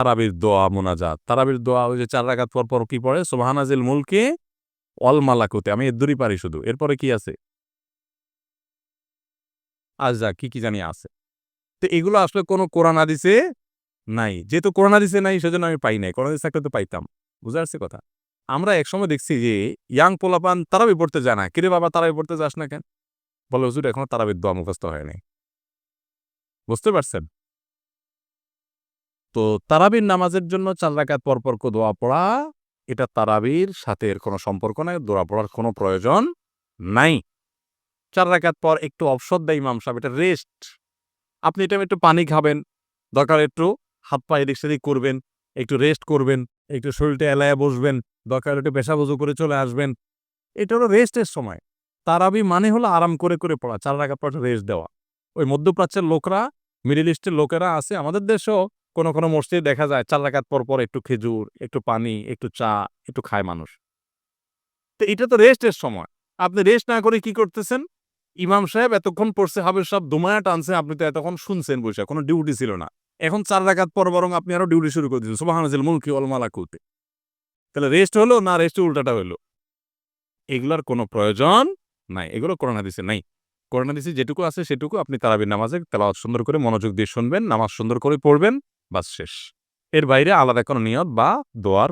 তারাবির দোয়া মোনাজাত। তারাবির দোয়া ওই যে ৪ রাকাত পর কি পড়ে? সুবহানাজিল মুলকি ওয়াল মালাকুতি। আমি এদ্দুরই পারি শুধু। এরপরে কি আছে? যাক কি জানি আছে। তো এগুলো আসলে কোন কোরআন হাদিসে নাই। যেহেতু কোরআন হাদিসে নাই সেজন্য আমি পাই নাই। কোরআন হাদিস থাকলে তো পাইতাম। বুঝা যাচ্ছে কথা? আমরা একসময় দেখছি যে ইয়াং পোলাপান তারাবি পড়তে যায় না। কিরে বাবা তারাবি পড়তে যাস না কেন? বলে হুজুর এখনো তারাবির দোয়া মুখস্থ হয় নাই। বুঝতে পারছেন? তো তারাবির নামাজের জন্য ৪ রাকাত পর দোয়া পড়া, এটা তারাবির সাথে এর কোনো সম্পর্ক নাই। দোয়া পড়ার কোনো প্রয়োজন নাই। ৪ রাকাত পর একটু অবসর দেয় ইমাম সাহেব, এটা রেস্ট। আপনি এই টাইমে একটু পানি খাবেন, দরকার একটু হাত-পা এদিক সেদিক করবেন, একটু রেস্ট করবেন, একটু শরীরটা এলায়া বসবেন, দরকার একটু পেশাব ওযু করে চলে আসবেন। এটা হলো রেস্টের সময়। তারাবি মানে হলো আরাম করে পড়া। ৪ রাকাত পর রেস্ট দেওয়া। ওই মধ্যপ্রাচ্যের লোকরা, মিডল ইস্টের লোকেরা আছে, আমাদের দেশেও কোনো মসজিদে দেখা যায় ৪ রাকাত পর একটু খেজুর, একটু পানি, একটু চা, একটু খায় মানুষ। তো এটা তো রেস্টের সময়। আপনি রেস্ট না করে কি করতেছেন? ইমাম সাহেব এতক্ষণ পড়ছে, হাবের সাহেব দোমায়া টানছে, আপনি তো এতক্ষণ শুনছেন বইসা, কোনো ডিউটি ছিল না। এখন ৪ রাকাত পর বরং আপনি আরো ডিউটি শুরু করে দিয়েছেন। সুবহানাজিল মুলকি ওয়াল মালাকুতি। তাহলে রেস্ট হলো না রেস্টের উল্টাটা হইল? এগুলার কোনো প্রয়োজন নাই। এগুলো কোরআন হাদিসে নাই। কোরআন হাদিসে যেটুকু আছে সেটুকু আপনি তারাবির নামাজে তেলাওয়াত সুন্দর করে মনোযোগ দিয়ে শুনবেন, নামাজ সুন্দর করে পড়বেন, বাস শেষ। এর বাইরে আলাদা কোনো নিয়ত বা দোয়ার